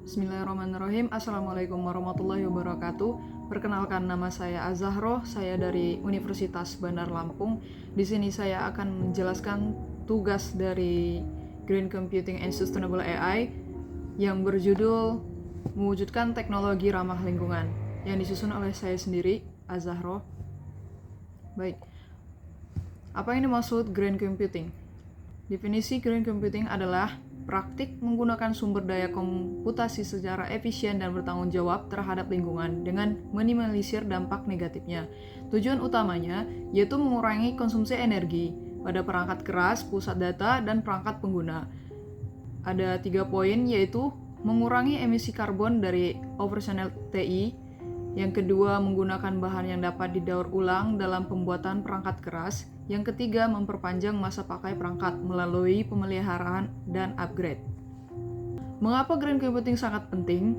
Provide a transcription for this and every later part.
Bismillahirrahmanirrahim. Assalamualaikum warahmatullahi wabarakatuh. Perkenalkan, nama saya Azahro. Saya dari Universitas Bandar Lampung. Di sini saya akan menjelaskan tugas dari Green Computing and Sustainable AI yang berjudul mewujudkan teknologi ramah lingkungan, yang disusun oleh saya sendiri, Azahro. Baik. Apa yang dimaksud Green Computing? Definisi Green Computing adalah praktik menggunakan sumber daya komputasi secara efisien dan bertanggung jawab terhadap lingkungan dengan minimalisir dampak negatifnya. Tujuan utamanya yaitu mengurangi konsumsi energi pada perangkat keras, pusat data, dan perangkat pengguna. Ada 3 poin, yaitu mengurangi emisi karbon dari operasional TI. Yang kedua, menggunakan bahan yang dapat didaur ulang dalam pembuatan perangkat keras. Yang ketiga, memperpanjang masa pakai perangkat melalui pemeliharaan dan upgrade. Mengapa Green Computing sangat penting?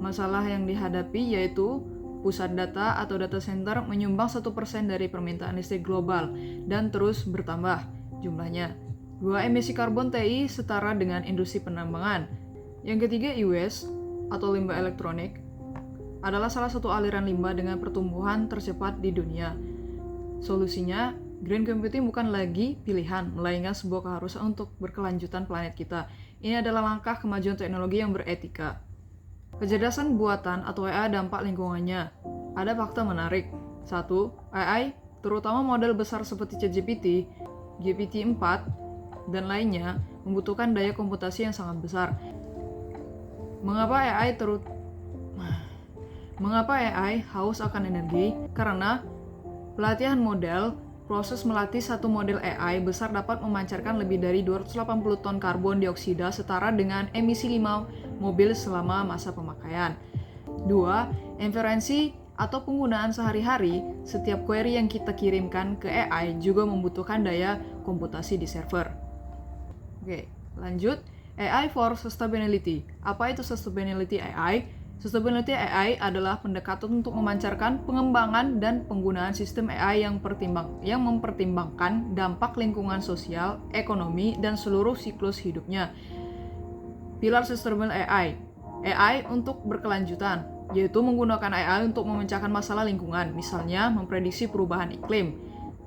Masalah yang dihadapi yaitu pusat data atau data center menyumbang 1% dari permintaan listrik global dan terus bertambah jumlahnya. 2. Emisi karbon TI setara dengan industri penambangan. Yang ketiga, e-waste atau limbah elektronik adalah salah satu aliran limbah dengan pertumbuhan tercepat di dunia. Solusinya, Green Computing bukan lagi pilihan, melainkan sebuah keharusan untuk berkelanjutan planet kita. Ini adalah langkah kemajuan teknologi yang beretika. Kecerdasan buatan atau AI dampak lingkungannya. Ada fakta menarik. 1. AI, terutama model besar seperti ChatGPT, GPT-4, dan lainnya, membutuhkan daya komputasi yang sangat besar. Mengapa AI haus akan energi? Karena pelatihan model, proses melatih satu model AI besar dapat memancarkan lebih dari 280 ton karbon dioksida setara dengan emisi 5 mobil selama masa pemakaian. 2. Inferensi atau penggunaan sehari-hari, setiap query yang kita kirimkan ke AI juga membutuhkan daya komputasi di server. Oke, lanjut. AI for Sustainability. Apa itu Sustainability AI? Sustainability AI adalah pendekatan untuk memancarkan pengembangan dan penggunaan sistem AI yang mempertimbangkan dampak lingkungan sosial, ekonomi, dan seluruh siklus hidupnya. Pilar Sustainable AI. AI untuk berkelanjutan, yaitu menggunakan AI untuk memecahkan masalah lingkungan, misalnya memprediksi perubahan iklim.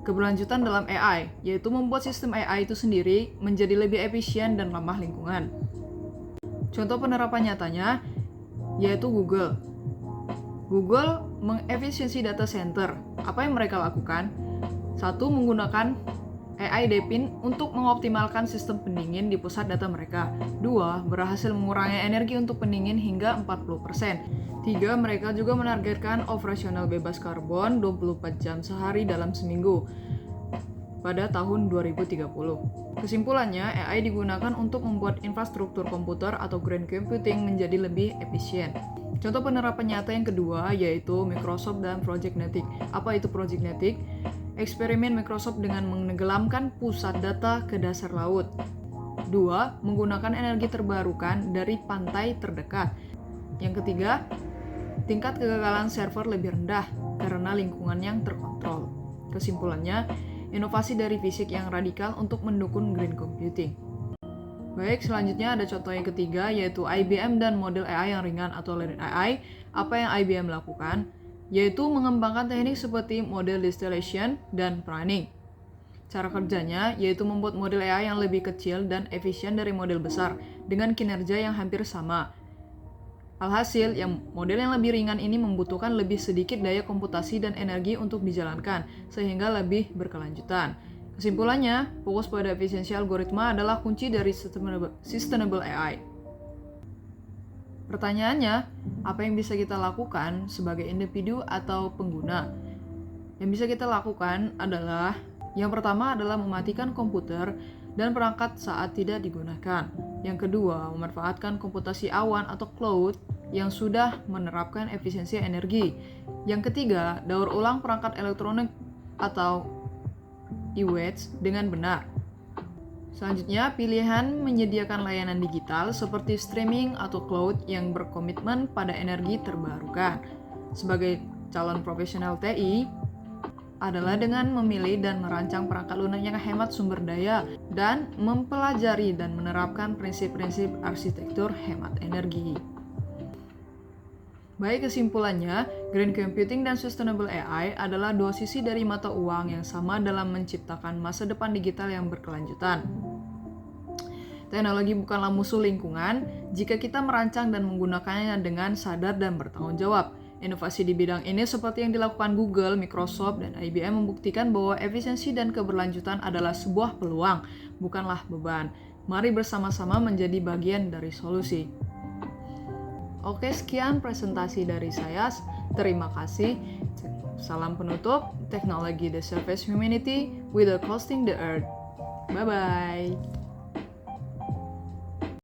Keberlanjutan dalam AI, yaitu membuat sistem AI itu sendiri menjadi lebih efisien dan ramah lingkungan. Contoh penerapan nyatanya yaitu Google. Google mengefisiensi data center. Apa yang mereka lakukan? 1. Menggunakan AI Depin untuk mengoptimalkan sistem pendingin di pusat data mereka. 2. Berhasil mengurangi energi untuk pendingin hingga 40%. 3. Mereka juga menargetkan operasional bebas karbon 24 jam sehari dalam seminggu pada tahun 2030. Kesimpulannya, AI digunakan untuk membuat infrastruktur komputer atau green computing menjadi lebih efisien. Contoh penerapan nyata yang kedua yaitu Microsoft dan Project Netic. Apa itu Project Netic? Eksperimen Microsoft dengan menenggelamkan pusat data ke dasar laut. 2. Menggunakan energi terbarukan dari pantai terdekat. Yang ketiga, tingkat kegagalan server lebih rendah karena lingkungan yang terkontrol. Kesimpulannya, inovasi dari fisik yang radikal untuk mendukung green computing. Baik, selanjutnya ada contoh yang ketiga yaitu IBM dan model AI yang ringan atau Learning AI. Apa yang IBM lakukan? Yaitu mengembangkan teknik seperti model distillation dan priming. Cara kerjanya yaitu membuat model AI yang lebih kecil dan efisien dari model besar dengan kinerja yang hampir sama. Alhasil, model yang lebih ringan ini membutuhkan lebih sedikit daya komputasi dan energi untuk dijalankan, sehingga lebih berkelanjutan. Kesimpulannya, fokus pada efisiensi algoritma adalah kunci dari sustainable AI. Pertanyaannya, apa yang bisa kita lakukan sebagai individu atau pengguna? Yang bisa kita lakukan adalah, yang pertama adalah mematikan komputer dan perangkat saat tidak digunakan. Yang kedua, memanfaatkan komputasi awan atau cloud yang sudah menerapkan efisiensi energi. Yang ketiga, daur ulang perangkat elektronik atau e-waste dengan benar. Selanjutnya, pilihan menyediakan layanan digital seperti streaming atau cloud yang berkomitmen pada energi terbarukan. Sebagai calon profesional TI, adalah dengan memilih dan merancang perangkat lunak yang hemat sumber daya dan mempelajari dan menerapkan prinsip-prinsip arsitektur hemat energi. Baik, kesimpulannya, green computing dan sustainable AI adalah dua sisi dari mata uang yang sama dalam menciptakan masa depan digital yang berkelanjutan. Teknologi bukanlah musuh lingkungan jika kita merancang dan menggunakannya dengan sadar dan bertanggung jawab. Inovasi di bidang ini seperti yang dilakukan Google, Microsoft, dan IBM membuktikan bahwa efisiensi dan keberlanjutan adalah sebuah peluang, bukanlah beban. Mari bersama-sama menjadi bagian dari solusi. Oke, sekian presentasi dari saya. Terima kasih. Salam penutup, teknologi the service humanity without costing the earth. Bye-bye.